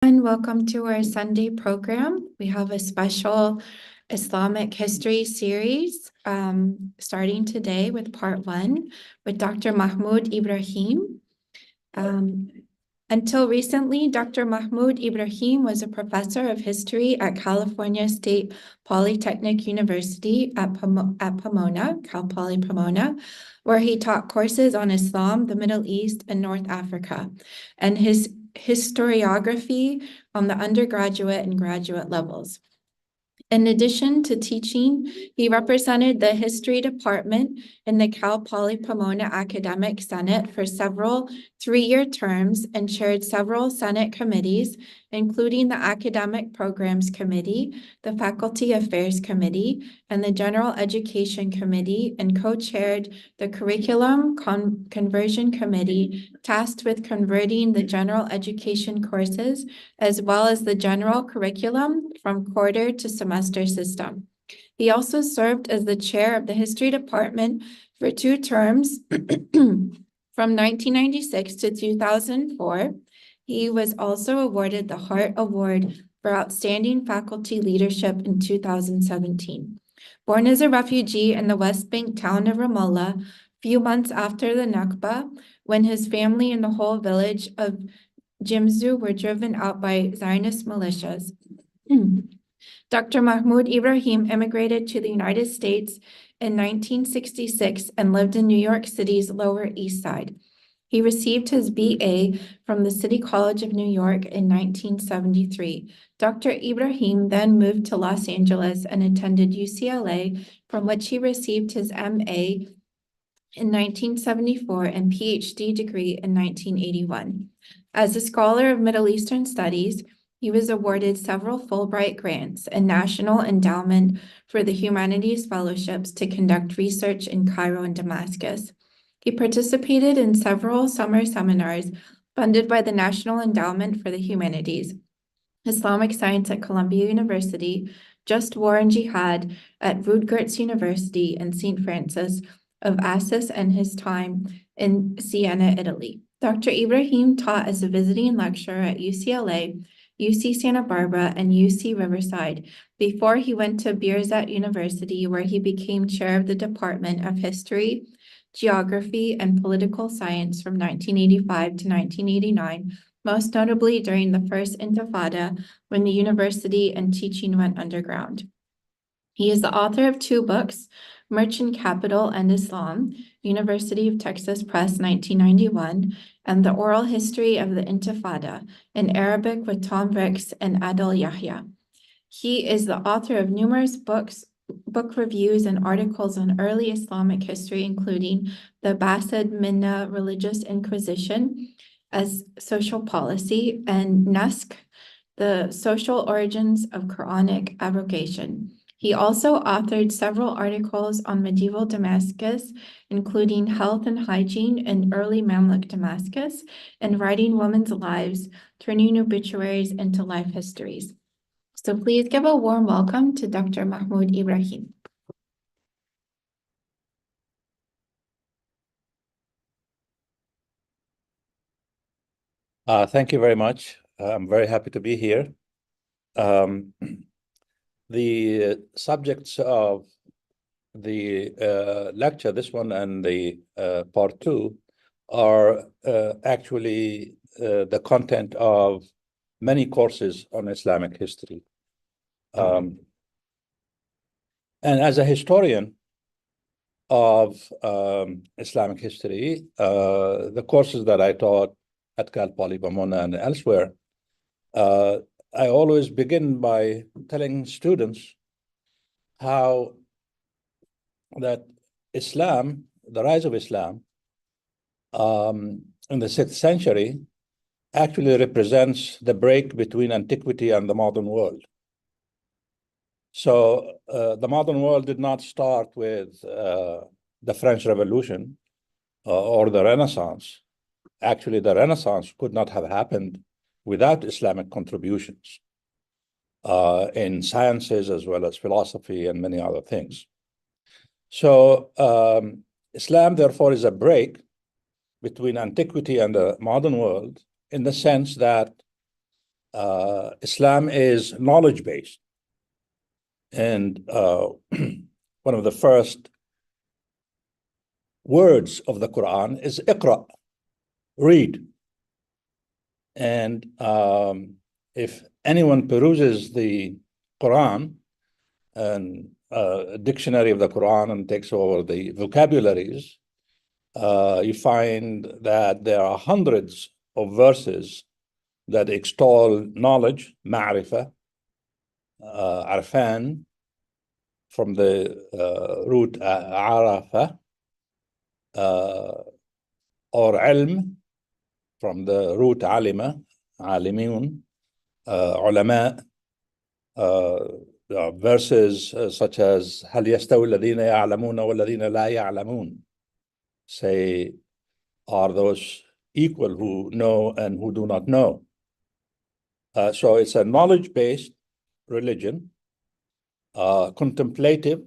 And welcome to our Sunday program. We have a special Islamic history series starting today with part 1 with Dr. Mahmood Ibrahim. Until recently, Dr. Mahmood Ibrahim was a professor of history at California State Polytechnic University at Pomona, Cal Poly Pomona, where he taught courses on Islam, the Middle East, and North Africa. And his historiography on the undergraduate and graduate levels. In addition to teaching, he represented the history department in the Cal Poly Pomona Academic Senate for several 3-year terms and chaired several Senate committees, including the Academic Programs Committee, the Faculty Affairs Committee, and the General Education Committee, and co-chaired the Curriculum Conversion Committee, tasked with converting the general education courses, as well as the general curriculum from quarter to semester system. He also served as the chair of the history department for 2 terms from 1996 to 2004. He was also awarded the Hart Award for Outstanding Faculty Leadership in 2017. Born as a refugee in the West Bank town of Ramallah, few months after the Nakba, when his family and the whole village of Jimzu were driven out by Zionist militias. Dr. Mahmood Ibrahim immigrated to the United States in 1966 and lived in New York City's Lower East Side. He received his BA from the City College of New York in 1973. Dr. Ibrahim then moved to Los Angeles and attended UCLA, from which he received his MA in 1974 and PhD degree in 1981. As a scholar of Middle Eastern studies, he was awarded several Fulbright grants and National Endowment for the Humanities Fellowships to conduct research in Cairo and Damascus. He participated in several summer seminars funded by the National Endowment for the Humanities, Islamic Science at Columbia University, Just War and Jihad at Rutgers University, and St. Francis of Assisi, and his time in Siena, Italy. Dr. Ibrahim taught as a visiting lecturer at UCLA, UC Santa Barbara, and UC Riverside before he went to Birzeit University, where he became chair of the Department of History, Geography, and Political Science from 1985 to 1989, most notably during the First Intifada, when the university and teaching went underground. He is the author of 2 books, Merchant Capital and Islam, University of Texas Press, 1991, and The Oral History of the Intifada, in Arabic with Tom Ricks and Adil Yahya. He is the author of numerous book reviews and articles on early Islamic history, including the Abbasid Minna Religious Inquisition as Social Policy, and Nusk, the Social Origins of Quranic Abrogation. He also authored several articles on medieval Damascus, including Health and Hygiene in Early Mamluk Damascus, and Writing Women's Lives, Turning Obituaries into Life Histories. So please give a warm welcome to Dr. Mahmood Ibrahim. Thank you very much. I'm very happy to be here. The subjects of the lecture, this one and the part 2, are actually the content of many courses on Islamic history. And as a historian of Islamic history, the courses that I taught at Cal Poly Pomona and elsewhere, I always begin by telling students how that Islam, the rise of Islam in the 6th century, actually represents the break between antiquity and the modern world. So the modern world did not start with the French Revolution or the Renaissance. Actually, the Renaissance could not have happened without Islamic contributions in sciences as well as philosophy and many other things. So Islam, therefore, is a break between antiquity and the modern world, in the sense that Islam is knowledge-based. And one of the first words of the Quran is Iqra, read. And if anyone peruses the Quran and a dictionary of the Quran and takes over the vocabularies, you find that there are hundreds of verses that extol knowledge, ma'rifah, arfan, from the root arafa, or ilm, from the root alima, alimun, ulama, verses such as هل يستوي الذين يعلمون والذين لا يعلمون, say, are those equal who know and who do not know? So it's a knowledge-based religion, contemplative.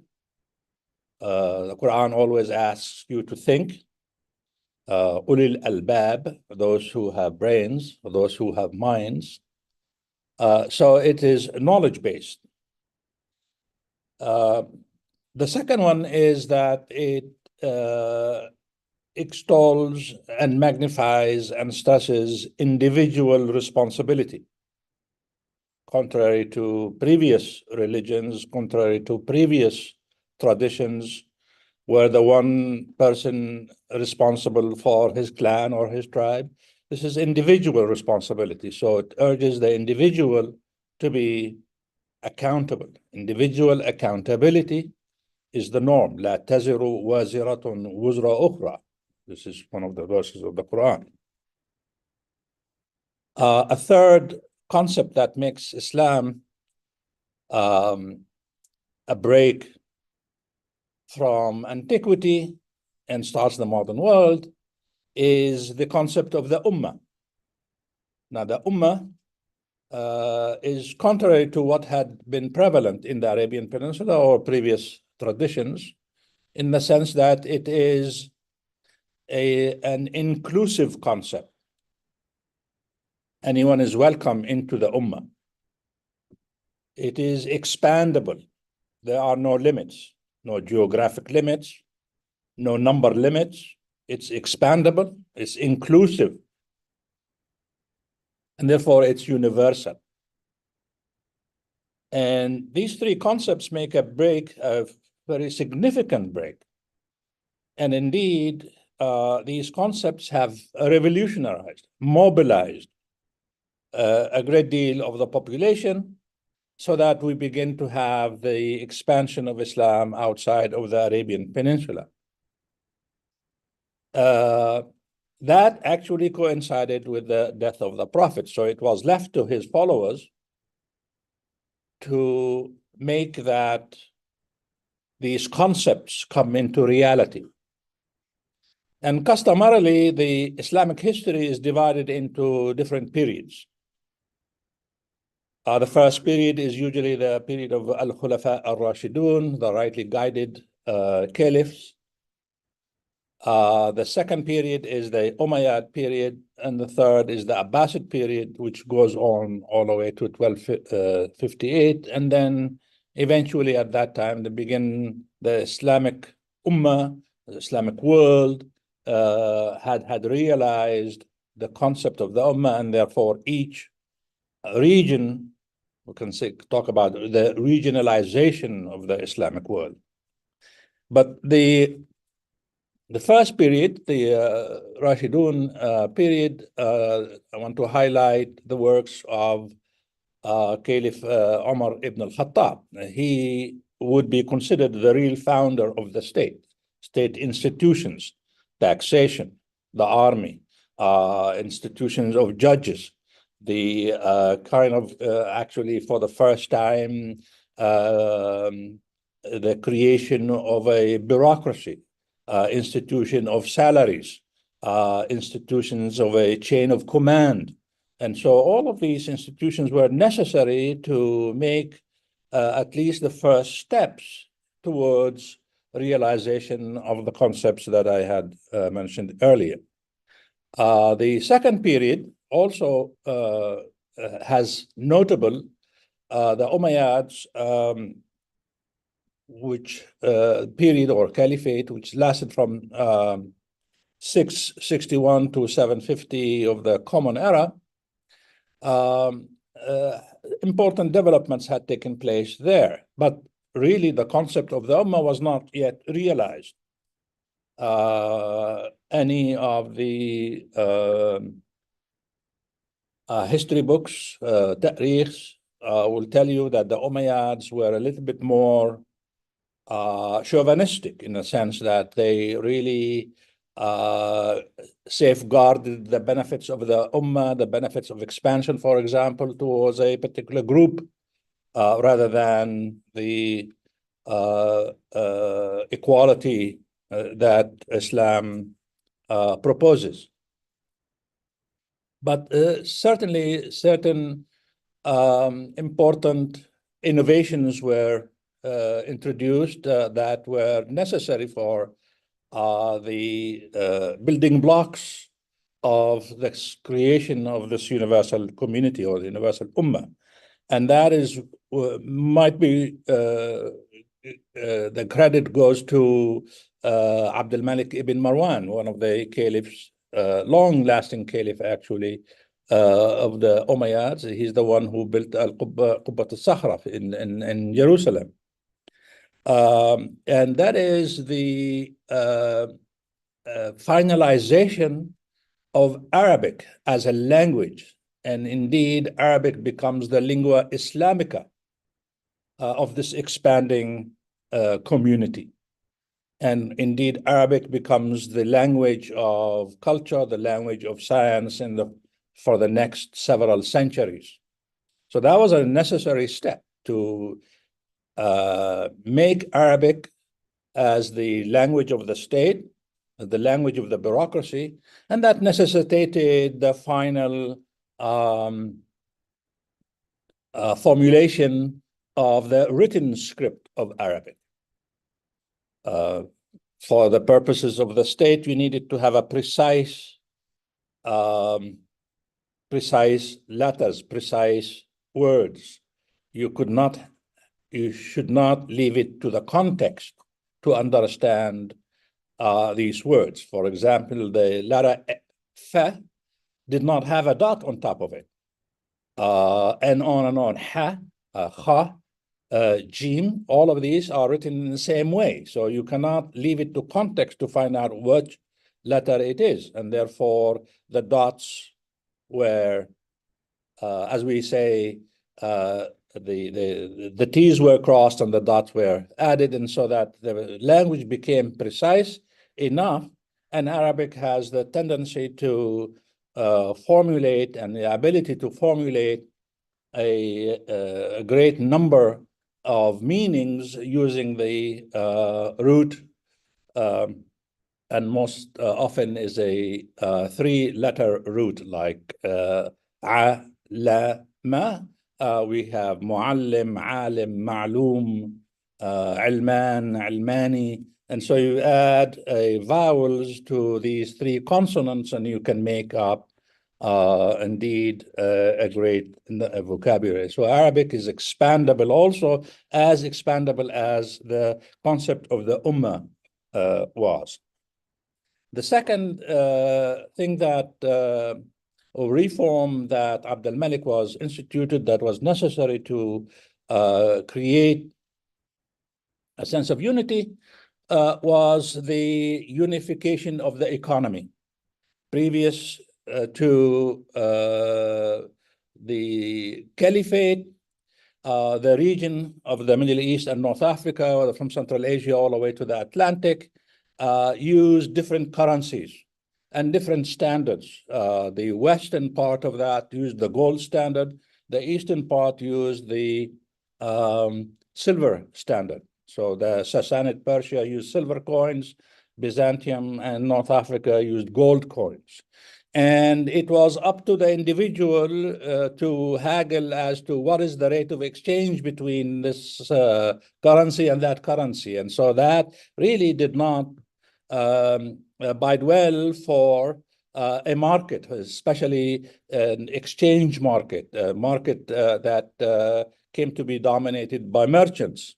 The Quran always asks you to think. Ulil albab, those who have brains, those who have minds. So it is knowledge-based. The second one is that it extols and magnifies and stresses individual responsibility. Contrary to previous religions, contrary to previous traditions, where the one person responsible for his clan or his tribe, this is individual responsibility. So it urges the individual to be accountable. Individual accountability is the norm. لا تزر وازرة وزر أخرى. This is one of the verses of the Quran. A third concept that makes Islam a break from antiquity and starts the modern world is the concept of the ummah. Now, the ummah is contrary to what had been prevalent in the Arabian Peninsula or previous traditions, in the sense that it is an inclusive concept. Anyone is welcome into the ummah. It is expandable. There are no limits, no geographic limits, no number limits. It's expandable, it's inclusive, and therefore it's universal. And these three concepts make a break, a very significant break. And indeed, these concepts have revolutionized, mobilized a great deal of the population, so that we begin to have the expansion of Islam outside of the Arabian Peninsula. That actually coincided with the death of the Prophet. So it was left to his followers to make that these concepts come into reality. And customarily, the Islamic history is divided into different periods. The first period is usually the period of Al-Khulafa al-Rashidun, the rightly guided caliphs. The second period is the Umayyad period, and the third is the Abbasid period, which goes on all the way to 1258. And then eventually at that time, the Islamic Ummah, the Islamic world, had realized the concept of the Ummah, and therefore each region, we can talk about the regionalization of the Islamic world. But the first period, the Rashidun period, I want to highlight the works of Caliph Umar ibn al-Khattab. He would be considered the real founder of the state institutions, taxation, the army, institutions of judges, the actually for the first time, the creation of a bureaucracy, institution of salaries, institutions of a chain of command. And so all of these institutions were necessary to make at least the first steps towards realization of the concepts that I had mentioned earlier. The second period also has notable the Umayyads, which period or caliphate, which lasted from 661 to 750 of the Common Era. Important developments had taken place there, but really the concept of the Ummah was not yet realized. Any of the history books, tarikhs, will tell you that the Umayyads were a little bit more chauvinistic in the sense that they really safeguarded the benefits of the Ummah, the benefits of expansion, for example, towards a particular group, rather than the equality that Islam proposes. But certainly certain important innovations were introduced that were necessary for the building blocks of the creation of this universal community or the universal ummah. And that is, might be, the credit goes to Abdul Malik ibn Marwan, one of the caliphs, long-lasting caliph actually, of the Umayyads. He's the one who built Qubbat al-Sakhra in Jerusalem. And that is the finalization of Arabic as a language. And indeed, Arabic becomes the lingua Islamica of this expanding community. And indeed, Arabic becomes the language of culture, the language of science for the next several centuries. So that was a necessary step to make Arabic as the language of the state, the language of the bureaucracy, and that necessitated the final formulation of the written script of Arabic. For the purposes of the state, you needed to have a precise letters, precise words. You should not leave it to the context to understand these words. For example, the letter fa did not have a dot on top of it. And on. Ha, kha, jim, all of these are written in the same way. So you cannot leave it to context to find out which letter it is. And therefore, the dots were, as we say, the T's were crossed and the dots were added, and so that the language became precise enough. And Arabic has the tendency to formulate and the ability to formulate a great number of meanings using the root, and most often is a three-letter root like a, la, ma. We have muallim, alim, ma'loom, ilman, ilmani. And so you add vowels to these three consonants and you can make up indeed a great vocabulary. So Arabic is expandable also, as expandable as the concept of the ummah was. The second thing that or reform that Abd al-Malik was instituted that was necessary to create a sense of unity was the unification of the economy. Previous to the caliphate, the region of the Middle East and North Africa, from Central Asia all the way to the Atlantic, used different currencies and different standards. The western part of that used the gold standard. The eastern part used the silver standard. So the Sassanid Persia used silver coins, Byzantium and North Africa used gold coins. And it was up to the individual to haggle as to what is the rate of exchange between this currency and that currency. And so that really did not bide well for a market, especially an exchange market, a market that came to be dominated by merchants.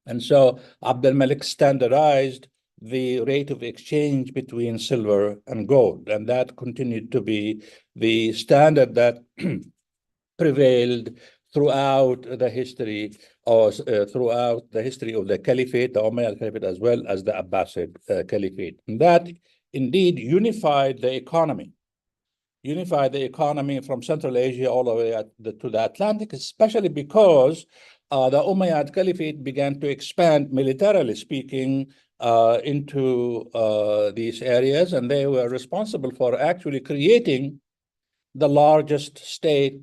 And so Abd al-Malik standardized the rate of exchange between silver and gold, and that continued to be the standard that prevailed throughout the history, or throughout the history of the Caliphate, the Umayyad Caliphate, as well as the Abbasid Caliphate. And that indeed unified the economy from Central Asia all the way to the Atlantic, especially because the Umayyad Caliphate began to expand, militarily speaking, into these areas, and they were responsible for actually creating the largest state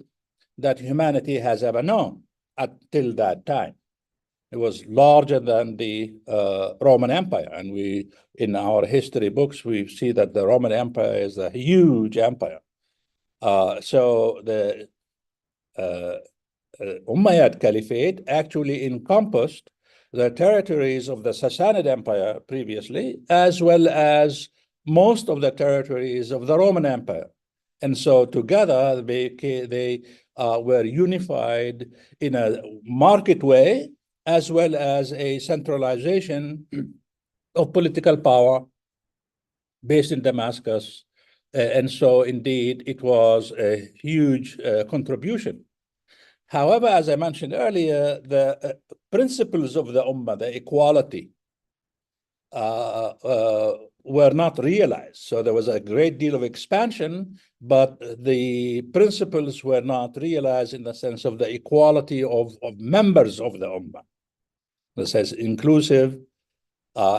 that humanity has ever known until that time. It was larger than the Roman Empire, and we, in our history books, we see that the Roman Empire is a huge empire. So the Umayyad Caliphate actually encompassed the territories of the Sassanid Empire previously, as well as most of the territories of the Roman Empire. And so together they were unified in a market way, as well as a centralization of political power based in Damascus. And so indeed, it was a huge contribution. However, as I mentioned earlier, the principles of the Ummah, the equality, were not realized. So there was a great deal of expansion, but the principles were not realized in the sense of the equality of members of the Ummah. This says inclusive.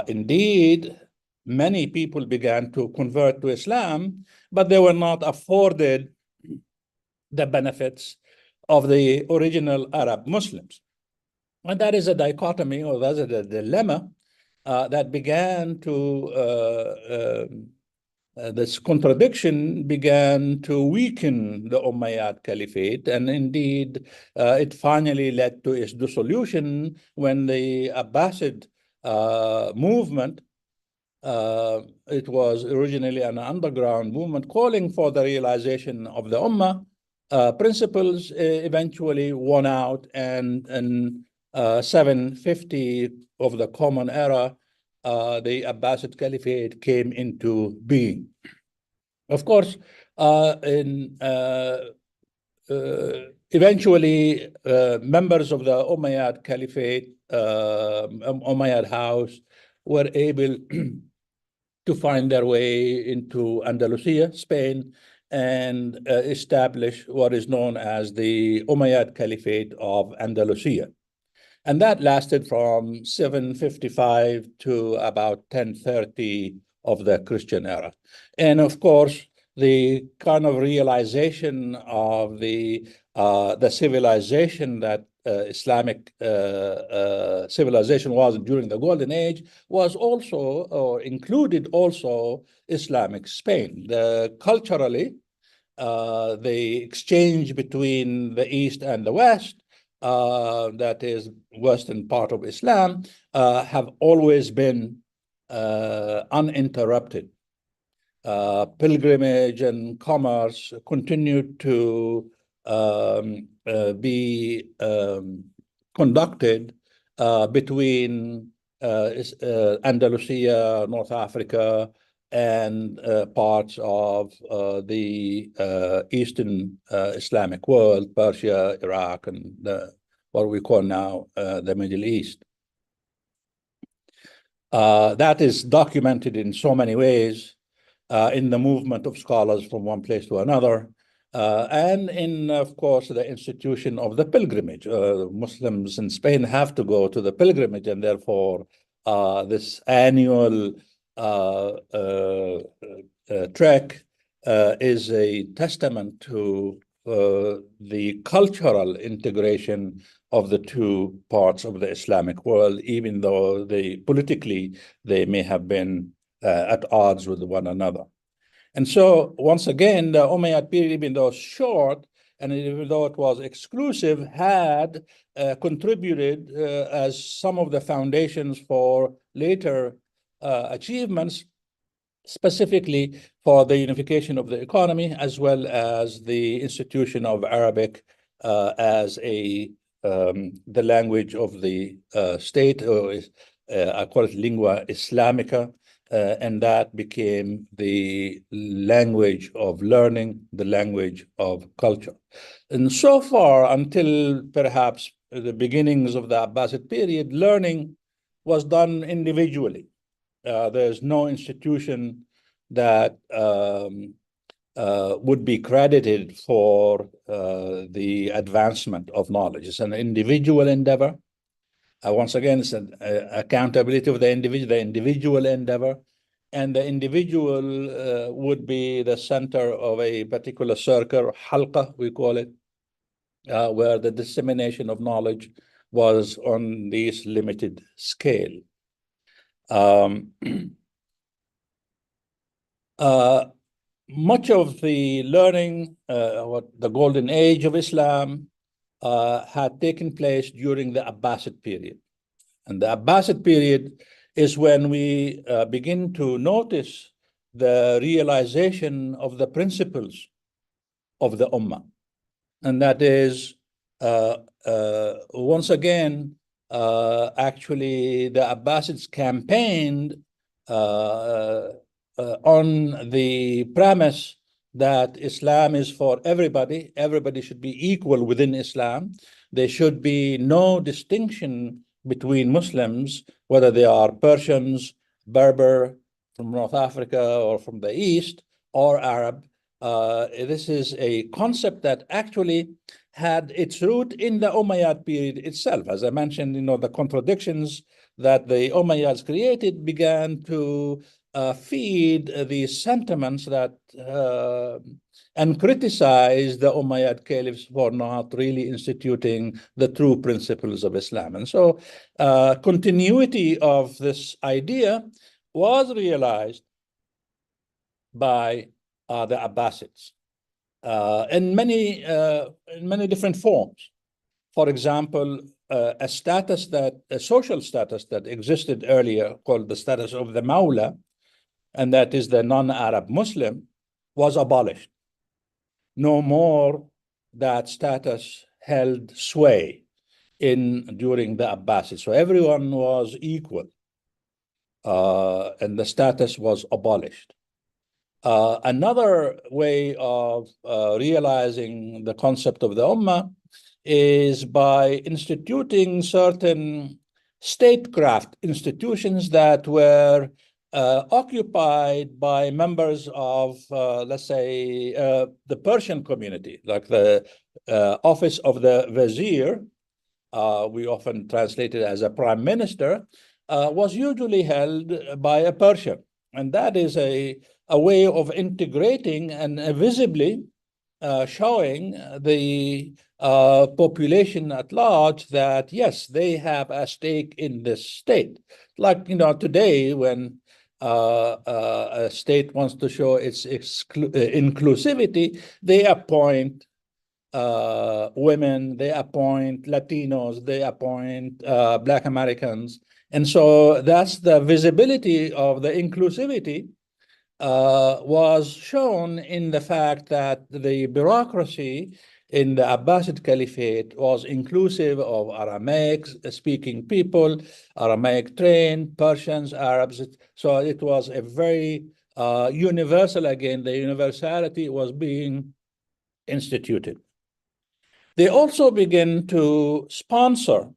Indeed, many people began to convert to Islam, but they were not afforded the benefits of the original Arab Muslims. And that is a dichotomy, or that is a dilemma that began to, this contradiction began to weaken the Umayyad Caliphate. And indeed, it finally led to its dissolution when the Abbasid movement, it was originally an underground movement calling for the realization of the Ummah principles, eventually won out, and in 750 of the Common Era, the Abbasid Caliphate came into being. Of course, eventually, members of the Umayyad Caliphate, Umayyad house, were able to find their way into Andalusia, Spain, and establish what is known as the Umayyad Caliphate of Andalusia. And that lasted from 755 to about 1030 of the Christian era. And of course, the kind of realization of the civilization that Islamic civilization was during the Golden Age was also, or included also, Islamic Spain. Culturally, the exchange between the East and the West, that is Western part of Islam, have always been uninterrupted. Pilgrimage and commerce continued to be conducted between Andalusia, North Africa, and parts of the Eastern Islamic world, Persia, Iraq, and what we call now the Middle East. That is documented in so many ways in the movement of scholars from one place to another, and in, of course, the institution of the pilgrimage. Muslims in Spain have to go to the pilgrimage, and therefore this annual trek is a testament to the cultural integration of the two parts of the Islamic world, even though politically they may have been at odds with one another. And so, once again, the Umayyad period, even though short, and even though it was exclusive, had contributed as some of the foundations for later achievements, specifically for the unification of the economy, as well as the institution of Arabic as the language of the state, or I call it lingua islamica, and that became the language of learning, the language of culture. And so far, until perhaps the beginnings of the Abbasid period, learning was done individually. There's no institution that would be credited for the advancement of knowledge. It's an individual endeavor. Once again, it's an accountability of the individual endeavor, and the individual would be the center of a particular circle, halqa, we call it, where the dissemination of knowledge was on this limited scale. Much of the learning, the golden age of Islam, had taken place during the Abbasid period. And the Abbasid period is when we begin to notice the realization of the principles of the Ummah. And that is, once again, actually, the Abbasids campaigned on the premise that Islam is for everybody. Everybody should be equal within Islam. There should be no distinction between Muslims, whether they are Persians, Berber, from North Africa, or from the East, or Arab. This is a concept that actually had its root in the Umayyad period itself. As I mentioned, the contradictions that the Umayyads created began to feed these sentiments that and criticize the Umayyad caliphs for not really instituting the true principles of Islam. And so continuity of this idea was realized by the Abbasids in many different forms. For example, a social status that existed earlier, called the status of the Mawla, and that is the non-Arab Muslim, was abolished. No more that status held sway during the Abbasids. So everyone was equal, and the status was abolished. Another way of realizing the concept of the Ummah is by instituting certain statecraft institutions that were occupied by members of, let's say, the Persian community, like the office of the vizier, we often translate it as a prime minister, was usually held by a Persian. And that is a way of integrating and visibly showing the population at large that, yes, they have a stake in this state. Like, today when a state wants to show its inclusivity, they appoint women, they appoint Latinos, they appoint Black Americans. And so that's the visibility of the inclusivity was shown in the fact that the bureaucracy in the Abbasid Caliphate was inclusive of Aramaic-speaking people, Aramaic-trained, Persians, Arabs. So it was a very universal, again, the universality was being instituted. They also begin to sponsor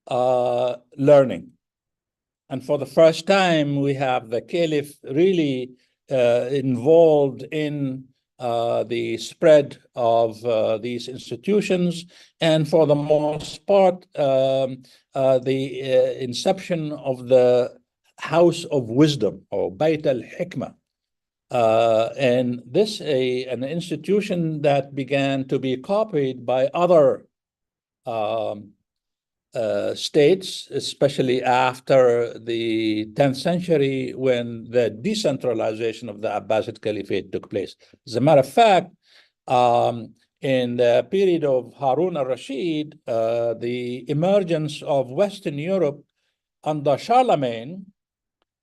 learning. And for the first time, we have the caliph really involved in the spread of these institutions, and for the most part, the inception of the House of Wisdom, or Bayt al-Hikmah. And this an institution that began to be copied by other states, especially after the 10th century, when the decentralization of the Abbasid Caliphate took place. As a matter of fact, in the period of Harun al-Rashid, the emergence of Western Europe under Charlemagne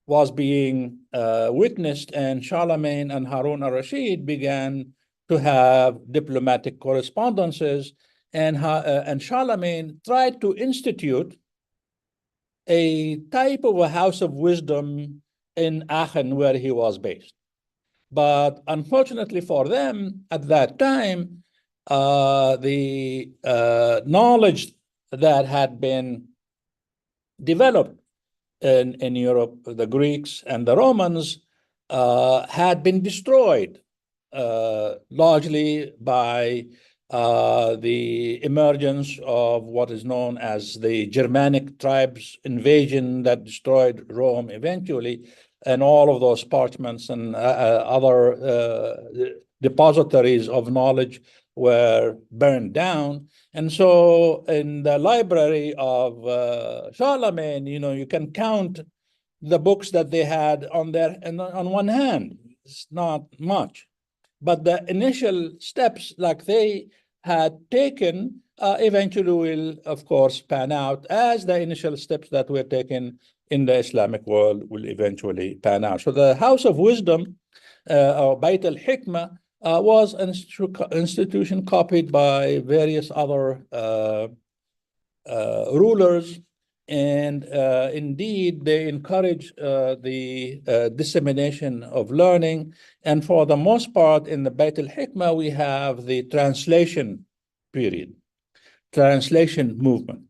was being witnessed, and Charlemagne and Harun al-Rashid began to have diplomatic correspondences, and Charlemagne tried to institute a type of a house of wisdom in Aachen, where he was based. But unfortunately for them, at that time, the knowledge that had been developed in Europe, the Greeks and the Romans, had been destroyed largely by the emergence of what is known as the Germanic tribes invasion that destroyed Rome eventually, and all of those parchments and other depositories of knowledge were burned down. And so in the library of Charlemagne, you can count the books that they had on one hand. It's not much. But the initial steps like they had taken eventually will, of course, pan out as the initial steps that were taken in the Islamic world will eventually pan out. So the House of Wisdom, or Bait al-Hikmah, was an institution copied by various other rulers, and indeed they encourage the dissemination of learning. And for the most part, in the Bait al-Hikmah, we have the translation period, translation movement.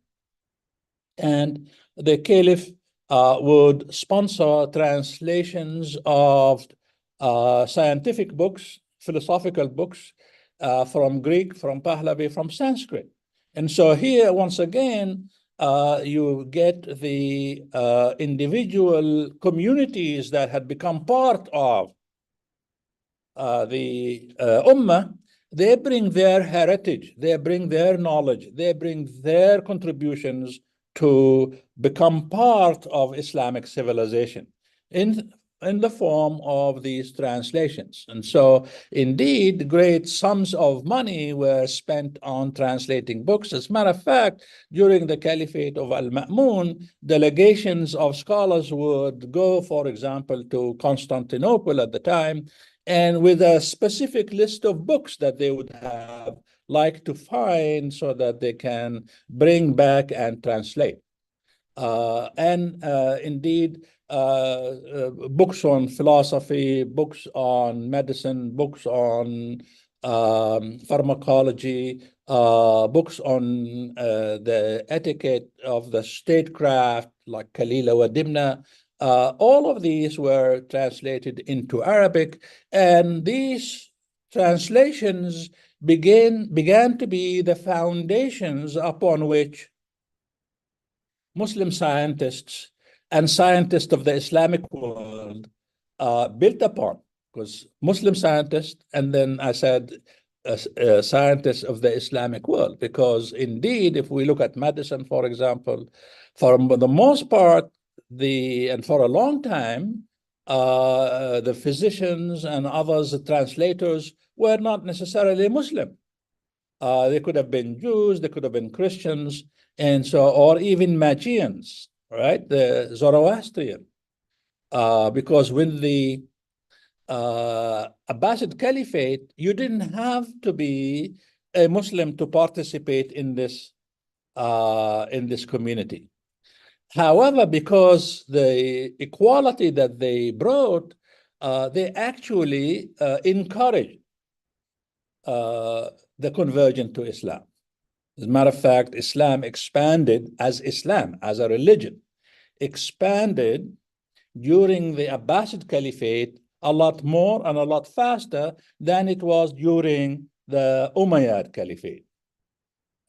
And the Caliph would sponsor translations of scientific books, philosophical books, from Greek, from Pahlavi, from Sanskrit. And so here, once again, you get the individual communities that had become part of the Ummah. They bring their heritage, they bring their knowledge, they bring their contributions to become part of Islamic civilization in the form of these translations. And so, indeed, great sums of money were spent on translating books. As a matter of fact, during the Caliphate of Al-Ma'mun, delegations of scholars would go, for example, to Constantinople at the time, and with a specific list of books that they would have like to find so that they can bring back and translate. Indeed, books on philosophy, books on medicine, books on pharmacology, books on the etiquette of the statecraft, like Kalila wa Dimna. All of these were translated into Arabic, and these translations began to be the foundations upon which Muslim scientists and scientists of the Islamic world built upon, because Muslim scientists, and then I said scientists of the Islamic world, because indeed, if we look at medicine, for example, for the most part, and for a long time, the physicians and others, the translators, were not necessarily Muslim. They could have been Jews, they could have been Christians, and so, or even Magians, right? The Zoroastrian, because with the Abbasid Caliphate, you didn't have to be a Muslim to participate in this community. However, because the equality that they brought, they actually encouraged the conversion to Islam. As a matter of fact, Islam expanded as Islam, as a religion, expanded during the Abbasid Caliphate a lot more and a lot faster than it was during the Umayyad Caliphate.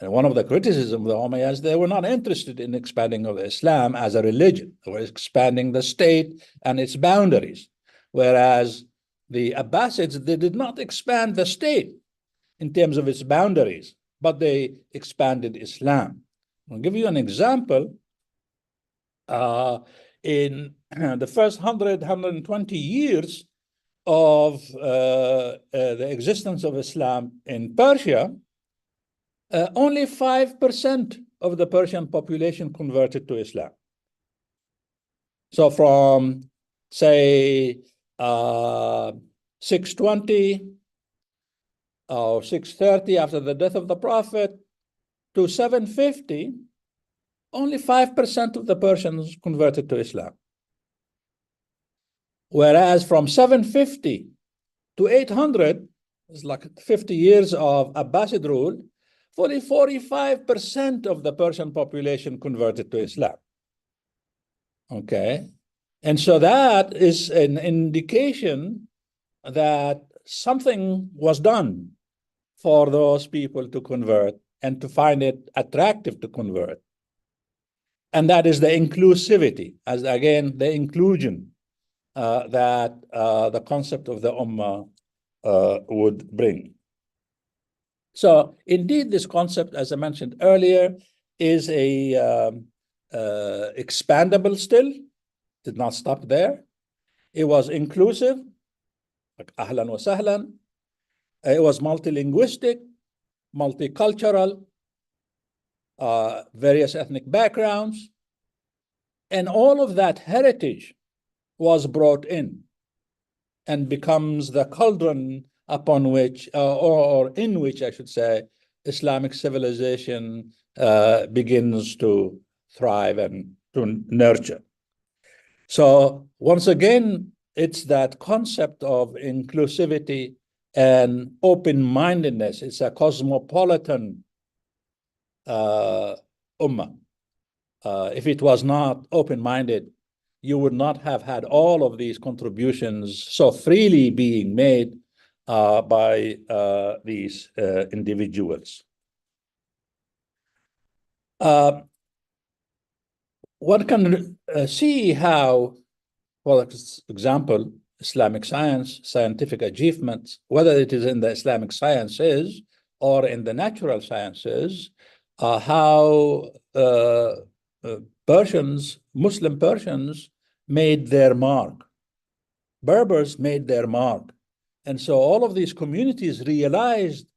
And one of the criticisms of the Umayyads, they were not interested in expanding of Islam as a religion. They were expanding the state and its boundaries. Whereas the Abbasids, they did not expand the state in terms of its boundaries, but they expanded Islam. I'll give you an example. In the first 120 years of the existence of Islam in Persia, only 5% of the Persian population converted to Islam. So from say 620 or 630 after the death of the Prophet to 750, only 5% of the Persians converted to Islam. Whereas from 750 to 800, it's like 50 years of Abbasid rule, fully 45% of the Persian population converted to Islam. Okay. And so that is an indication that something was done for those people to convert and to find it attractive to convert. And that is the inclusivity, as again, the inclusion that the concept of the Ummah would bring. So indeed, this concept, as I mentioned earlier, is a expandable still, did not stop there. It was inclusive, like ahlan wa sahlan. It was multilinguistic, multicultural, various ethnic backgrounds. And all of that heritage was brought in and becomes the cauldron upon which, or in which, I should say, Islamic civilization begins to thrive and to nurture. So once again, it's that concept of inclusivity and open-mindedness. It's a cosmopolitan ummah. If it was not open-minded, you would not have had all of these contributions so freely being made by these individuals. One can see how, for example, Islamic science, scientific achievements, whether it is in the Islamic sciences or in the natural sciences, how Persians, Muslim Persians, made their mark. Berbers made their mark. And so all of these communities realized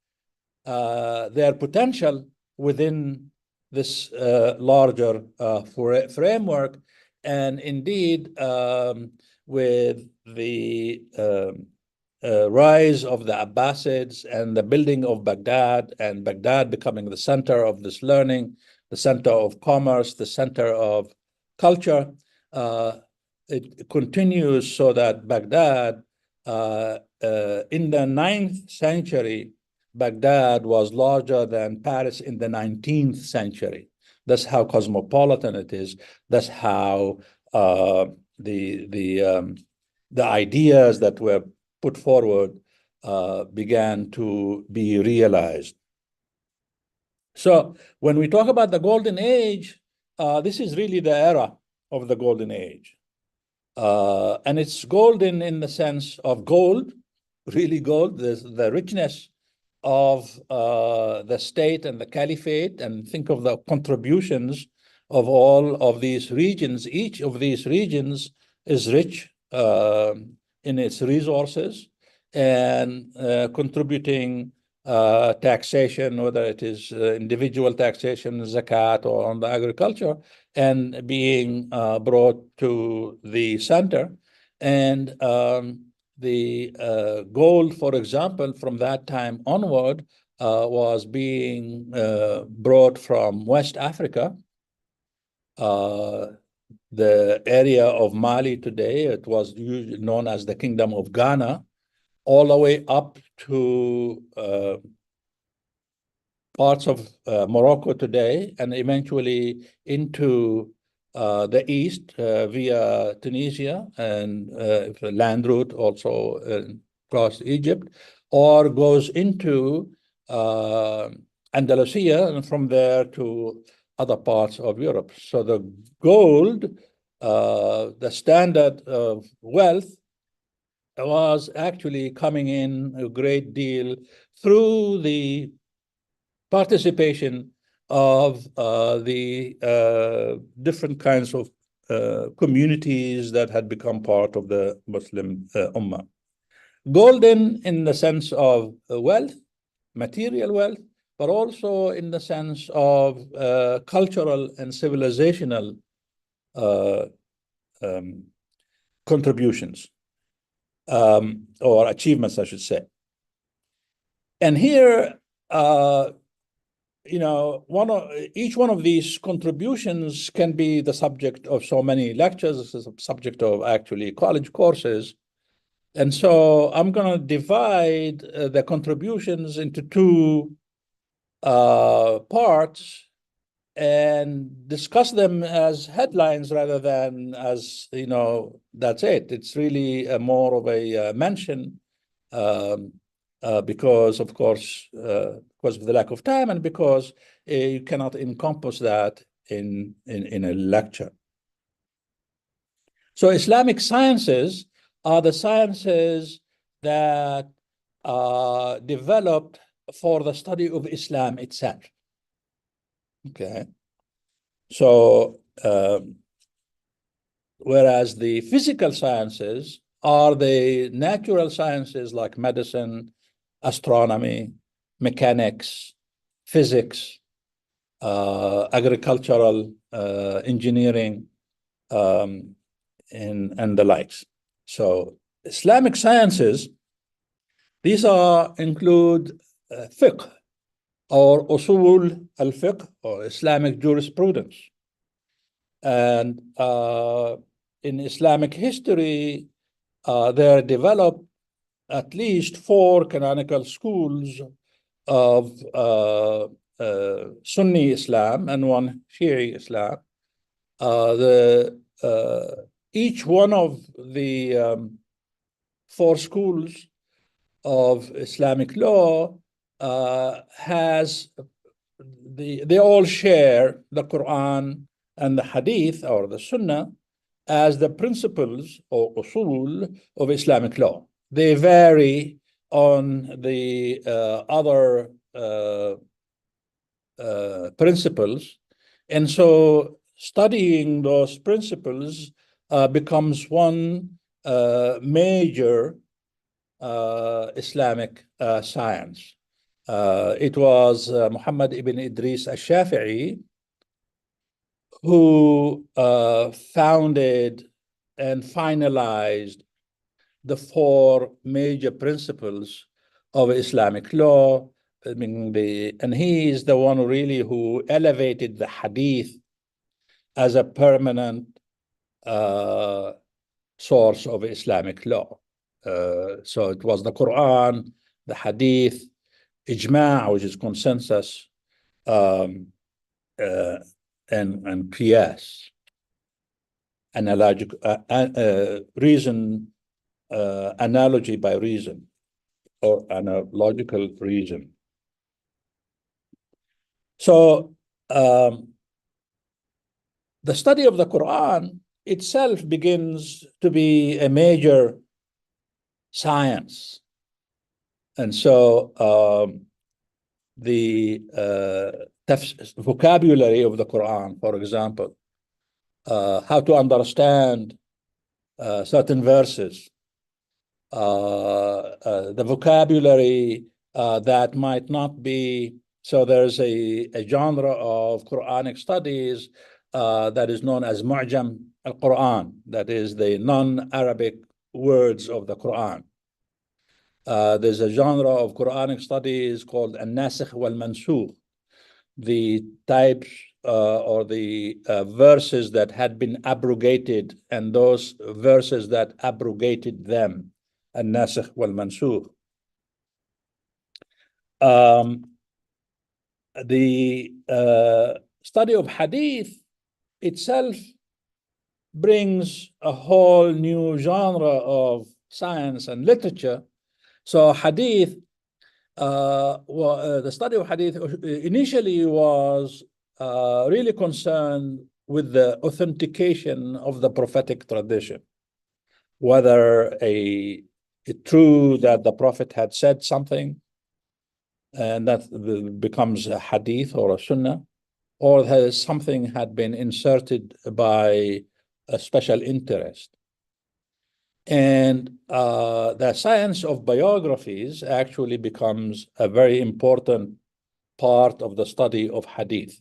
their potential within this larger framework. And indeed, with the rise of the Abbasids and the building of Baghdad, and Baghdad becoming the center of this learning, the center of commerce, the center of culture, it continues so that Baghdad, in the 9th century, Baghdad was larger than Paris in the 19th century. That's how cosmopolitan it is. That's how the ideas that were put forward began to be realized. So when we talk about the Golden Age, this is really the era of the Golden Age. And it's golden in the sense of gold, really gold, the richness of the state and the caliphate, and think of the contributions of all of these regions. Each of these regions is rich in its resources and contributing taxation, whether it is individual taxation, zakat, or on the agriculture, and being brought to the center. And the gold, for example, from that time onward, was being brought from West Africa, the area of Mali today. It was known as the Kingdom of Ghana, all the way up to parts of Morocco today, and eventually into the east via Tunisia and land route also across Egypt, or goes into Andalusia, and from there to other parts of Europe. So the gold, the standard of wealth, was actually coming in a great deal through the participation of the different kinds of communities that had become part of the Muslim Ummah. Golden in the sense of wealth, material wealth, but also in the sense of cultural and civilizational contributions or achievements, I should say. And here, each one of these contributions can be the subject of so many lectures. This is a subject of actually college courses. And so I'm going to divide the contributions into two parts and discuss them as headlines rather than as, that's it. It's really more of a mention because, of course, because of the lack of time and because you cannot encompass that in a lecture. So Islamic sciences are the sciences that developed for the study of Islam itself. Okay. So, whereas the physical sciences are the natural sciences like medicine, astronomy, mechanics, physics, agricultural engineering, and the likes. So Islamic sciences, these include fiqh, or usul al-fiqh, or Islamic jurisprudence. And in Islamic history, there are developed at least 4 canonical schools of Sunni Islam and 1 Shi'i Islam. Each one of the 4 schools of Islamic law they all share the Quran and the Hadith or the Sunnah as the principles or usul of Islamic law. They vary on the other principles, and so studying those principles becomes one major Islamic science. It was Muhammad ibn Idris al-Shafi'i who founded and finalized the 4 major principles of Islamic law. And he is the one really who elevated the Hadith as a permanent source of Islamic law. So it was the Quran, the Hadith, Ijma', which is consensus, and qiyas, reason, analogy by reason, or analogical reason. So the study of the Quran itself begins to be a major science. And so the vocabulary of the Quran, for example, how to understand certain verses, the vocabulary that might not be, so there's a genre of Quranic studies that is known as Mu'jam al-Quran, that is the non-Arabic words of the Quran. There's a genre of Quranic studies called An-Nasikh wal-Mansukh, the types or the verses that had been abrogated and those verses that abrogated them, An-Nasikh wal-Mansukh. The study of Hadith itself brings a whole new genre of science and literature. So Hadith, the study of Hadith initially was really concerned with the authentication of the prophetic tradition, whether it's true that the Prophet had said something, and that becomes a Hadith or a Sunnah, or that something had been inserted by a special interest. And the science of biographies actually becomes a very important part of the study of Hadith.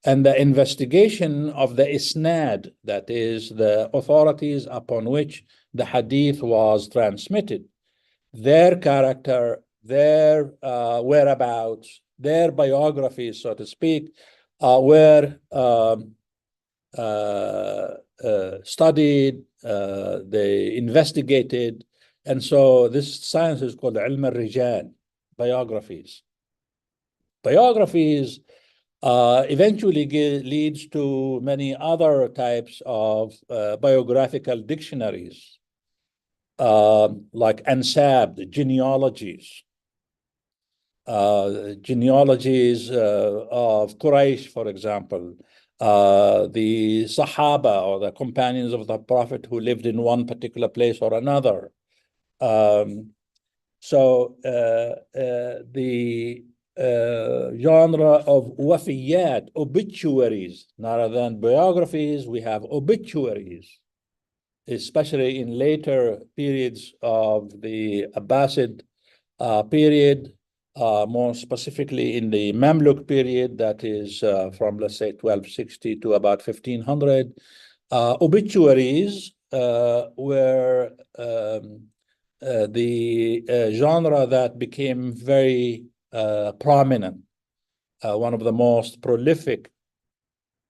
and the investigation of the isnad, that is the authorities upon which the hadith was transmitted, their character, their whereabouts, their biographies, so to speak, were studied, they investigated. And so this science is called ilm al-rijal, biographies. Biographies eventually leads to many other types of biographical dictionaries, like ansab, the genealogies. Genealogies of Quraysh, for example, the Sahaba or the companions of the Prophet who lived in one particular place or another. So the genre of wafiyat, obituaries, rather than biographies, we have obituaries, especially in later periods of the Abbasid period, more specifically in the Mamluk period, that is from, let's say, 1260 to about 1500. Obituaries were the genre that became very prominent. One of the most prolific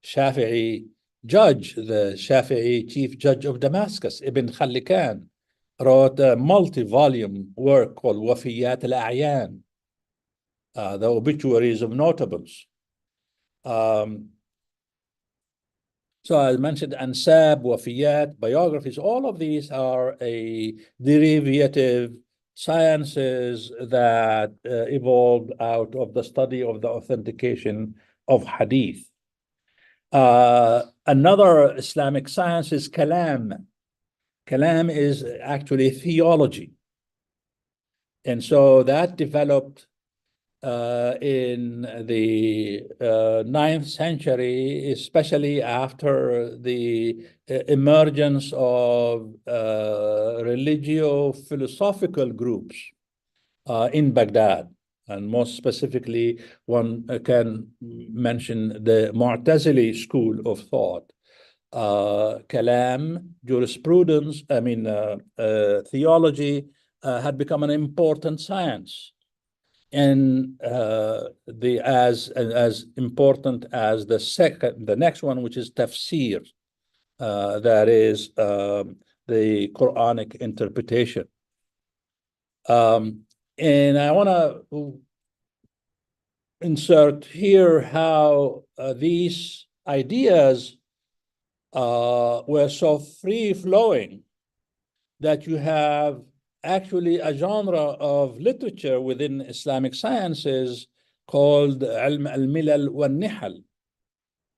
Shafi'i judge, the Shafi'i chief judge of Damascus, Ibn Khallikan, wrote a multi-volume work called Wafiyat al-A'yan, the obituaries of notables. So I mentioned ansab, wafiyat, biographies. All of these are a derivative sciences that evolved out of the study of the authentication of hadith. Another Islamic science is kalam. Kalam is actually theology. And so that developed in the 9th century, especially after the emergence of religio-philosophical groups in Baghdad. And most specifically, one can mention the Mu'tazili school of thought. Kalam, jurisprudence, theology had become an important science. And as important as the next one, which is tafsir, that is the Quranic interpretation. And I want to insert here how these ideas were so free-flowing that you have actually a genre of literature within Islamic sciences called ilm al-milal wal-nihal,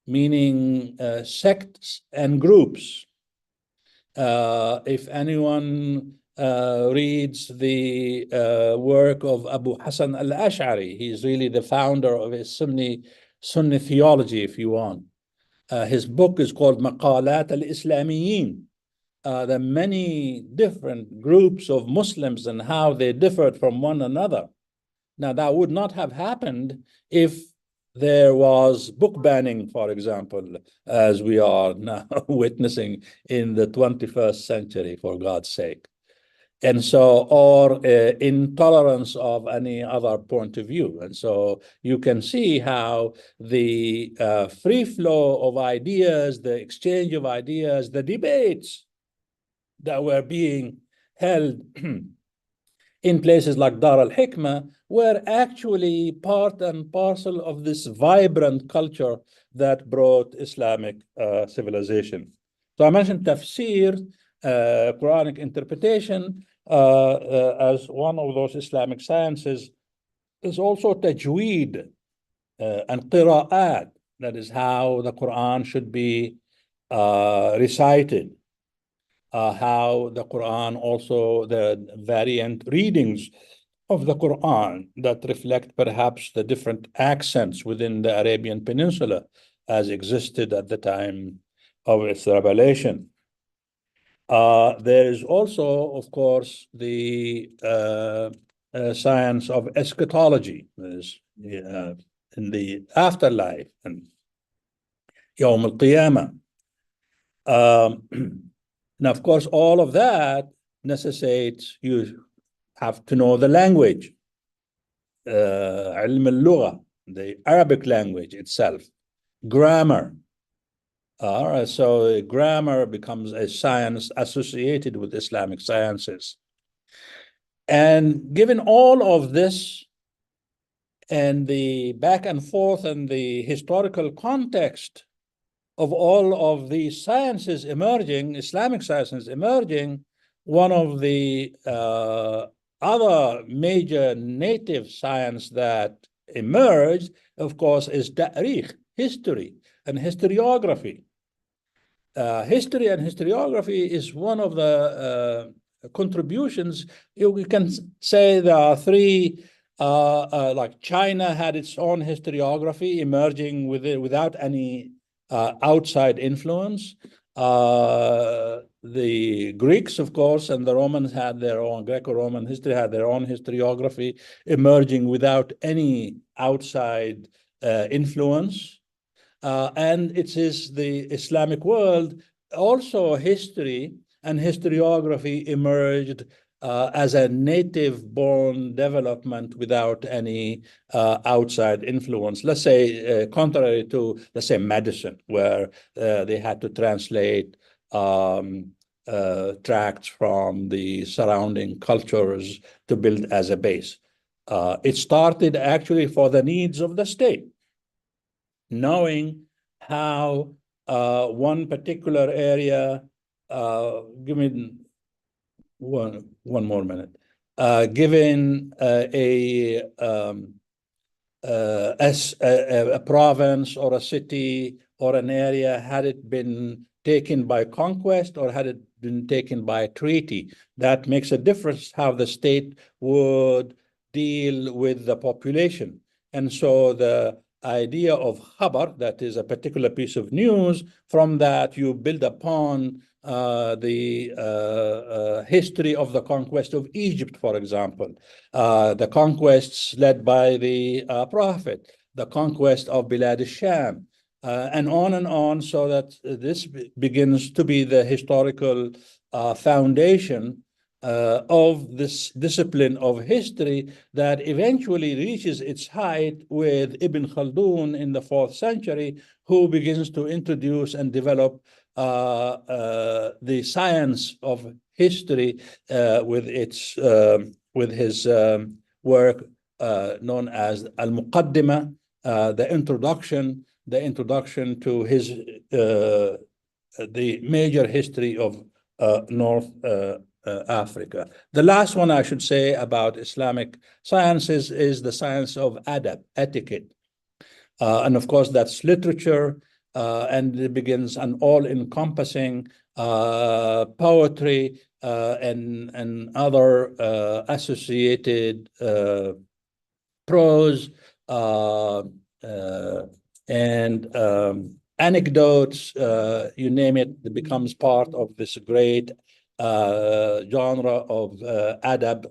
meaning sects and groups. If anyone reads the work of Abu Hassan al-Ash'ari, he's really the founder of a Sunni theology, if you want. His book is called Maqalat al-Islamiyin. The many different groups of Muslims and how they differed from one another. Now, that would not have happened if there was book banning, for example, as we are now witnessing in the 21st century, for God's sake. And so, or intolerance of any other point of view. And so you can see how the free flow of ideas, the exchange of ideas, the debates that were being held in places like Dar al-Hikmah were actually part and parcel of this vibrant culture that brought Islamic civilization. So I mentioned tafsir, Quranic interpretation, as one of those Islamic sciences. Is also tajweed and qira'at, that is how the Quran should be recited. How the Quran also, the variant readings of the Quran that reflect perhaps the different accents within the Arabian Peninsula as existed at the time of its revelation. There is also, of course, the science of eschatology, in the afterlife, and يوم القيامة. Now, of course, all of that necessitates you have to know the language, علم اللغة, the Arabic language itself, grammar. All right, so grammar becomes a science associated with Islamic sciences. And given all of this and the back and forth and the historical context of all of these sciences emerging, Islamic sciences emerging, one of the other major native science that emerged, of course, is Tariq, history and historiography. History and historiography is one of the contributions. We can say there are three, like China had its own historiography emerging without any outside influence. The Greeks, of course, and the Romans had their own, Greco-Roman history had their own historiography emerging without any outside influence. And it is the Islamic world, also history and historiography emerged as a native-born development without any outside influence. Let's say, contrary to, let's say, medicine, where they had to translate tracts from the surrounding cultures to build as a base. It started actually for the needs of the state, knowing how one particular area, give me one more minute, given a province or a city or an area, had it been taken by conquest or had it been taken by treaty, that makes a difference how the state would deal with the population. And so the idea of khabar, that is a particular piece of news, from that you build upon the history of the conquest of Egypt, for example, the conquests led by the Prophet, the conquest of Bilad al-Sham, and on, so that this begins to be the historical foundation of this discipline of history that eventually reaches its height with Ibn Khaldun in the 4th century, who begins to introduce and develop the science of history with his work known as Al-Muqaddimah, the introduction to his the major history of North Africa. The last one I should say about Islamic sciences is the science of adab, etiquette. And of course, that's literature, and it begins an all-encompassing poetry and other associated prose and anecdotes, you name it, it becomes part of this great genre of adab.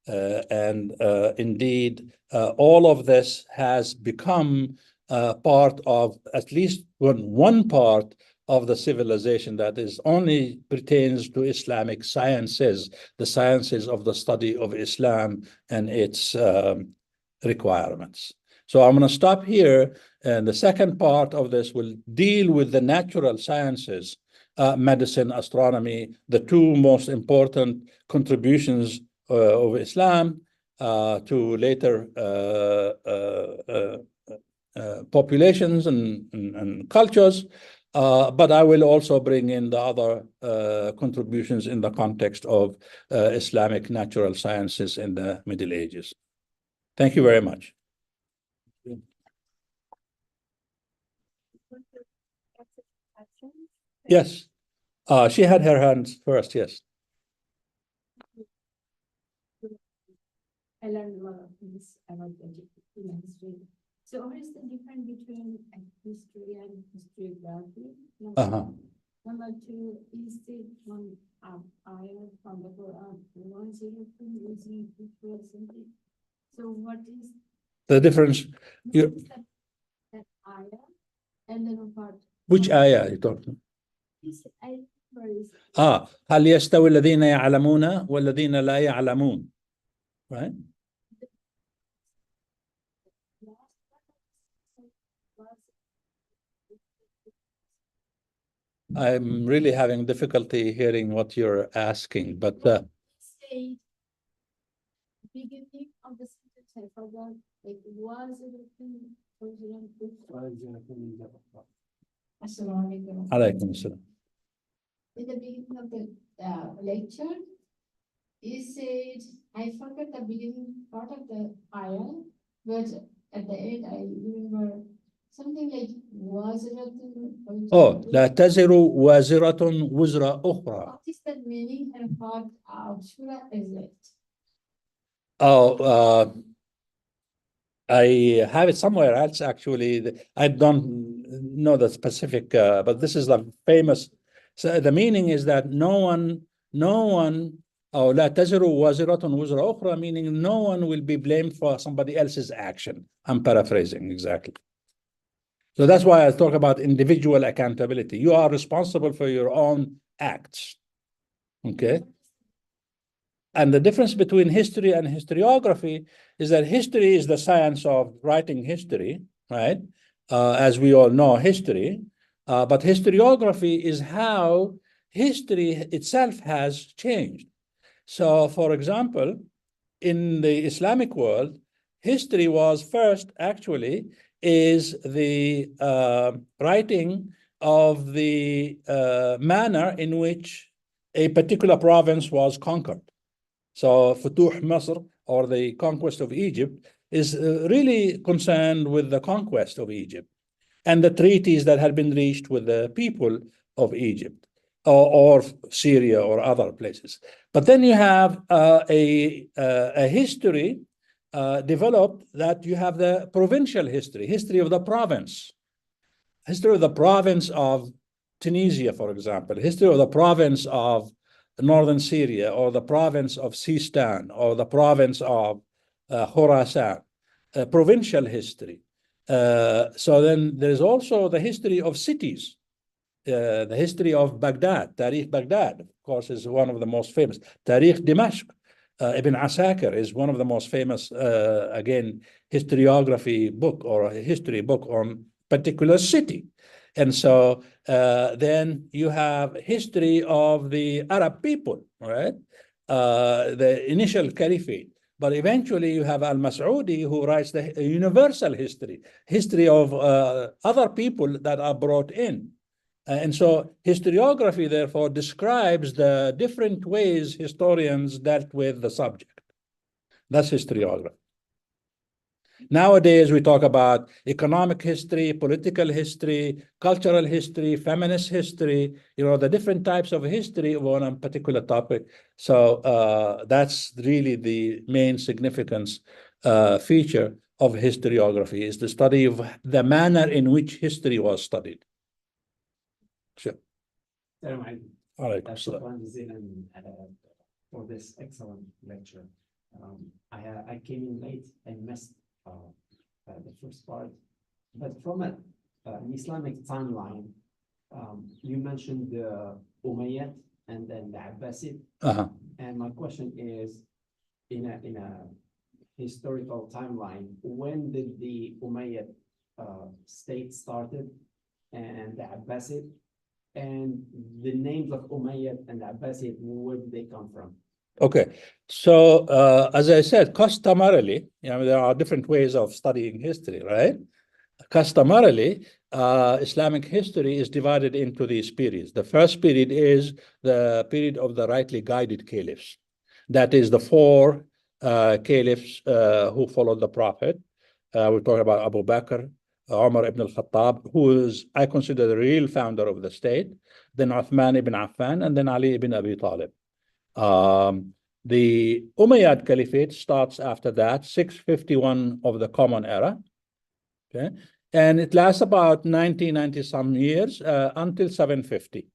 And indeed, all of this has become part of at least one part of the civilization that is only pertains to Islamic sciences, the sciences of the study of Islam and its requirements. So I'm going to stop here, and the second part of this will deal with the natural sciences, medicine, astronomy, the two most important contributions of Islam to later populations and cultures, but I will also bring in the other contributions in the context of Islamic natural sciences in the Middle Ages. Thank you very much. Yes, she had her hands first, yes. I learned a lot of things about history. So what is the difference between history and historiography? Number two, is it one ayah from the Quran? So what is the difference? that ayah? And then about Which ayah you talking? This I remember is هل يستوي الذين يعلمون والذين لا يعلمون, right? I'm really having difficulty hearing what you're asking, but say beginning of the sentence I forgot. Like was everything Assalamualaikum. عليكم السلام. In the beginning of the lecture, you said, I forgot the beginning part of the ayah, but at the end I remember something like was it Oh, لا تزر وازرة وزر أخرى. What is the meaning and part of surah is it? Oh, I have it somewhere else actually. I don't know the specific, but this is the famous. So the meaning is that no one, أو لا تزر وازرة وزر أخرى, meaning no one will be blamed for somebody else's action. I'm paraphrasing exactly. So that's why I talk about individual accountability. You are responsible for your own acts. Okay. And the difference between history and historiography is that history is the science of writing history, right? As we all know, history. But historiography is how history itself has changed. So, for example, in the Islamic world, history was first actually is the writing of the manner in which a particular province was conquered. So Futuh Masr, or the conquest of Egypt, is really concerned with the conquest of Egypt and the treaties that had been reached with the people of Egypt or Syria or other places. But then you have a history developed that you have the provincial history of the province, history of the province of Tunisia, for example, history of the province of northern Syria, or the province of Sistan, or the province of Khorasan, provincial history. So then there's also the history of cities, the history of Baghdad. Tariq Baghdad, of course, is one of the most famous. Tariq Dimashq, Ibn Asakir is one of the most famous, again, historiography book or a history book on particular city. And so then you have history of the Arab people, right? The initial caliphate. But eventually you have Al-Mas'udi, who writes the universal history of other people that are brought in. And so historiography, therefore, describes the different ways historians dealt with the subject. That's historiography. Nowadays, we talk about economic history, political history, cultural history, feminist history, the different types of history on a particular topic. So that's really the main significance feature of historiography, is the study of the manner in which history was studied. Sure. For this excellent lecture. I came in late and missed the first part, but from an Islamic timeline, you mentioned the Umayyad and then the Abbasid. And my question is, in a historical timeline, when did the Umayyad state started and the Abbasid, and the names of Umayyad and Abbasid, where did they come from? Okay, so as I said, customarily, there are different ways of studying history, right? Customarily, Islamic history is divided into these periods. The first period is the period of the rightly guided caliphs. That is the four caliphs who followed the Prophet. We're talking about Abu Bakr, Umar ibn al-Khattab, who is, I consider, the real founder of the state, then Uthman ibn Affan, and then Ali ibn Abi Talib. The Umayyad Caliphate starts after that, 651 of the Common Era, okay, and it lasts about 90 some years until 750.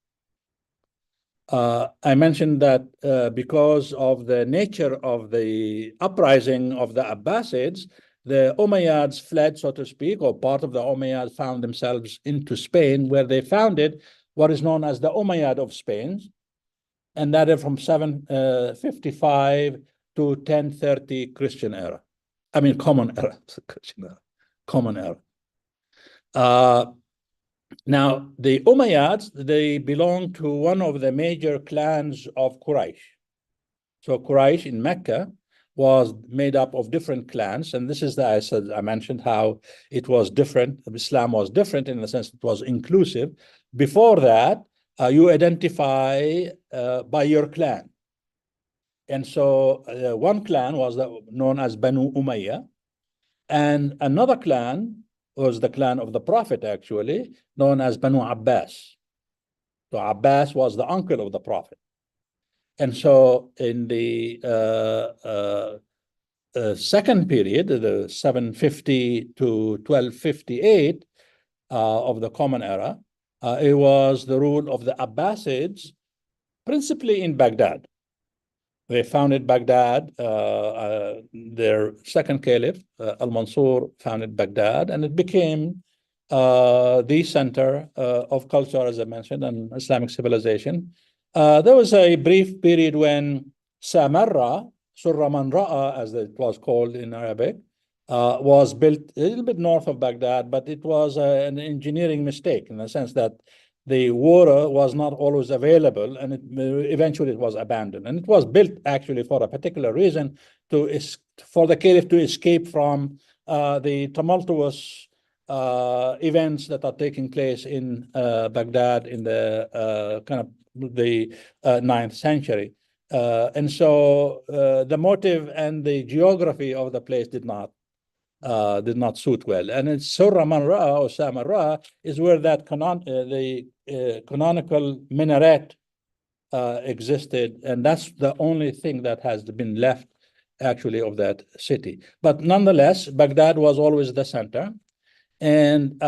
I mentioned that because of the nature of the uprising of the Abbasids, the Umayyads fled, so to speak, or part of the Umayyads found themselves into Spain, where they founded what is known as the Umayyad of Spain, and that is from 755 to 1030 Christian era. I mean, common era, Christian era, common era. Now, the Umayyads, they belong to one of the major clans of Quraysh. So Quraysh in Mecca was made up of different clans, and this is I mentioned how it was different. Islam was different in the sense it was inclusive. Before that, you identify by your clan. And so one clan was known as Banu Umayyah, and another clan was the clan of the Prophet, actually, known as Banu Abbas. So Abbas was the uncle of the Prophet. And so in the second period, the 750 to 1258 of the Common Era, it was the rule of the Abbasids, principally in Baghdad. They founded Baghdad. Their second caliph, Al-Mansur, founded Baghdad, and it became the center of culture, as I mentioned, and Islamic civilization. There was a brief period when Samarra, Surra Man Ra'a, as it was called in Arabic, was built a little bit north of Baghdad, but it was an engineering mistake in the sense that the water was not always available, and eventually it was abandoned. And it was built actually for a particular reason, for the caliph to escape from the tumultuous events that are taking place in Baghdad in the kind of the 9th century. And so the motive and the geography of the place did not suit well. And it's Surra Man Ra'a or Samarra is where that canonical minaret existed, and that's the only thing that has been left actually of that city. But nonetheless, Baghdad was always the center. And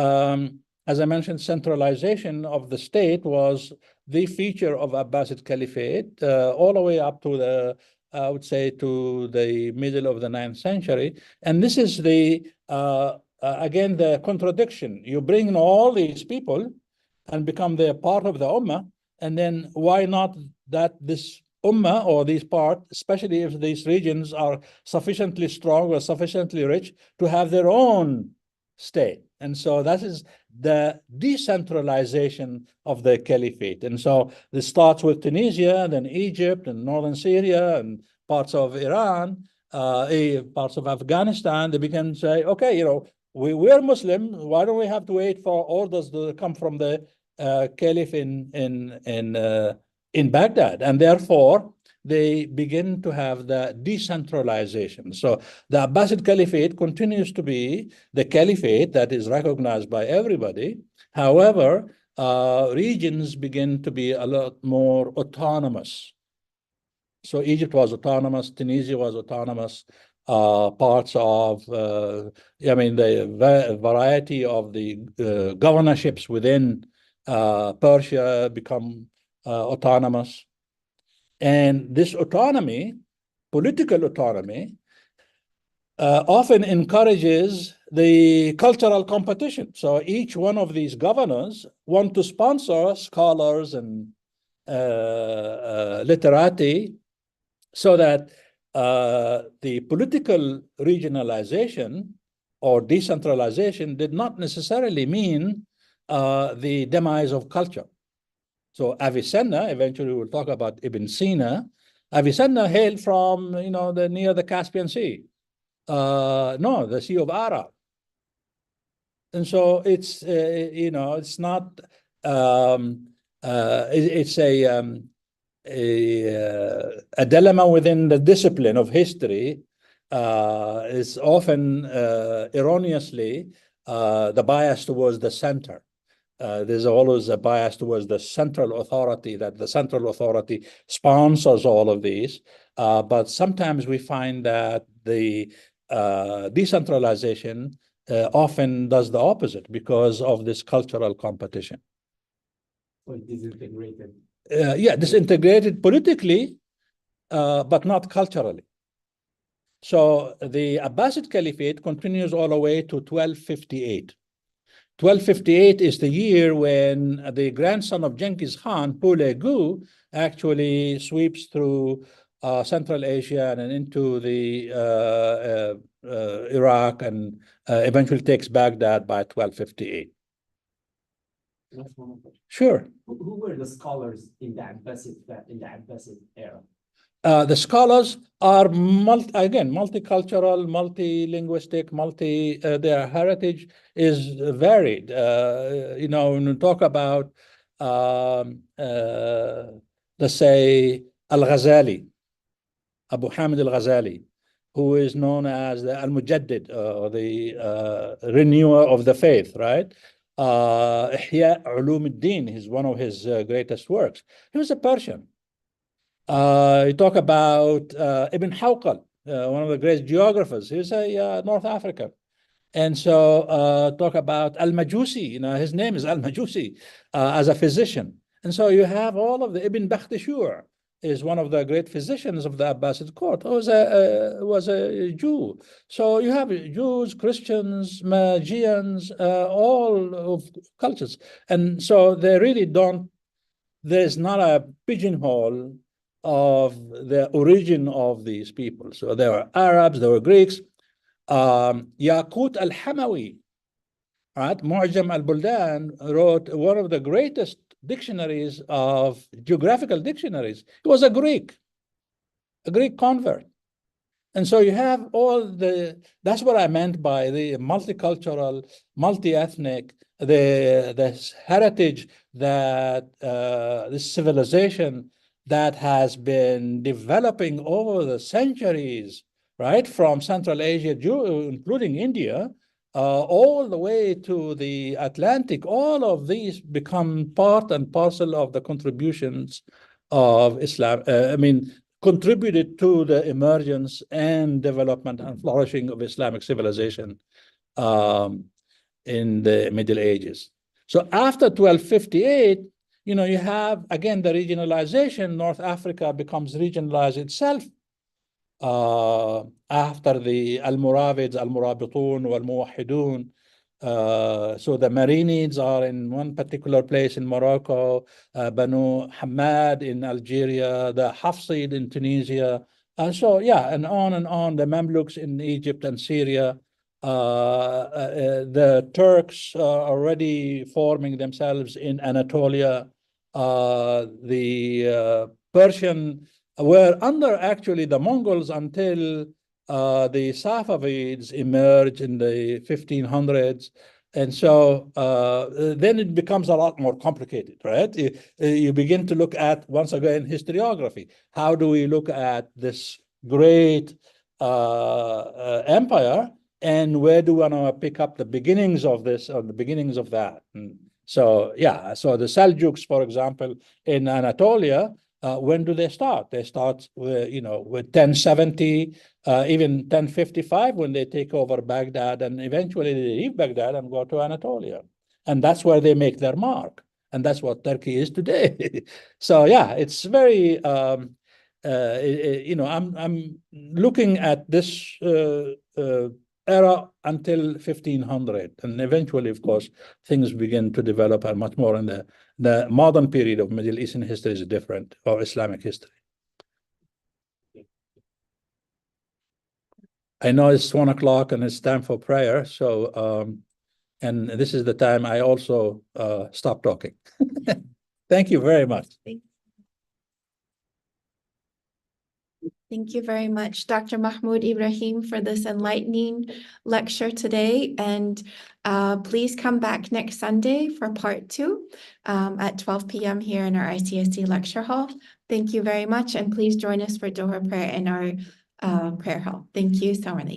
as I mentioned, centralization of the state was the feature of Abbasid Caliphate all the way up to the, I would say, to the middle of the 9th century. And this is the, again, the contradiction. You bring in all these people and become the part of the Ummah, and then why not that this Ummah or these parts, especially if these regions are sufficiently strong or sufficiently rich to have their own state. And so that is the decentralization of the caliphate. And so this starts with Tunisia, then Egypt and northern Syria and parts of Iran, parts of Afghanistan. They begin to say, okay, you know, we're Muslim. Why don't we have to wait for orders to come from the caliph in Baghdad? And therefore, they begin to have the decentralization. So the Abbasid Caliphate continues to be the caliphate that is recognized by everybody. However, regions begin to be a lot more autonomous. So Egypt was autonomous, Tunisia was autonomous, parts of, I mean, the variety of the governorships within Persia become autonomous. And this autonomy, political autonomy, often encourages the cultural competition. So each one of these governors want to sponsor scholars and literati so that the political regionalization or decentralization did not necessarily mean the demise of culture. So Avicenna, eventually we'll talk about Ibn Sina. Avicenna hailed from, you know, near the Caspian Sea. No, the Sea of Ara. And so it's, you know, it's not, it's a dilemma within the discipline of history. Is often erroneously the bias towards the center. There's always a bias towards the central authority, that the central authority sponsors all of these. But sometimes we find that the decentralization often does the opposite because of this cultural competition. So disintegrated. Yeah, disintegrated politically, but not culturally. So the Abbasid Caliphate continues all the way to 1258. 1258 is the year when the grandson of Genghis Khan, Hulagu, actually sweeps through Central Asia and into the Iraq and eventually takes Baghdad by 1258. That's one of them. Sure. Who were the scholars in the Abbasid era? The scholars are multicultural, multilinguistic, their heritage is varied. When we talk about, let's say, Al-Ghazali, Abu Hamid Al-Ghazali, who is known as the Al-Mujaddid, or the renewer of the faith, right? Ihya Ulum al-Din is one of his greatest works. He was a Persian. You talk about Ibn Hawqal, one of the great geographers. He's a North African. And so talk about Al-Majusi, his name is Al-Majusi, as a physician. And so you have all of the Ibn Bakhtishur is one of the great physicians of the Abbasid court, who was a Jew. So you have Jews, Christians, Magians, all of cultures. And so they really there's not a pigeonhole of the origin of these people. So there were Arabs, there were Greeks. Yaqut al-Hamawi, right? Mu'jam al-Buldan wrote one of the greatest dictionaries of geographical dictionaries. He was a Greek convert. And so you have that's what I meant by the multicultural, multi-ethnic, this heritage that this civilization that has been developing over the centuries, right? From Central Asia, including India, all the way to the Atlantic. All of these become part and parcel of the contributions of Islam. Contributed to the emergence and development and flourishing of Islamic civilization in the Middle Ages. So after 1258, you have, again, the regionalization. North Africa becomes regionalized itself after the Almoravids, Almorabitun, Wal-Muwahhidun. So the Marinids are in one particular place in Morocco, Banu Hamad in Algeria, the Hafsid in Tunisia. And so, and on, the Mamluks in Egypt and Syria. The Turks are already forming themselves in Anatolia. The Persian were under actually the Mongols until the Safavids emerged in the 1500s. And so then it becomes a lot more complicated, right? You begin to look at, once again, historiography. How do we look at this great empire, and where do we want to pick up the beginnings of this or the beginnings of that? And so, so the Seljuks, for example, in Anatolia, when do they start? They start with 1070, even 1055 when they take over Baghdad, and eventually they leave Baghdad and go to Anatolia. And that's where they make their mark. And that's what Turkey is today. So it's very, I'm looking at this era until 1500. And eventually, of course, things begin to develop and much more in the modern period of Middle Eastern history is different, or Islamic history. I know it's 1 o'clock and it's time for prayer. So, and this is the time I also stop talking. Thank you very much. Thank you very much, Dr. Mahmood Ibrahim, for this enlightening lecture today. And please come back next Sunday for part 2 at 12 p.m. here in our ICSC lecture hall. Thank you very much. And please join us for Doha prayer in our prayer hall. Thank you so much.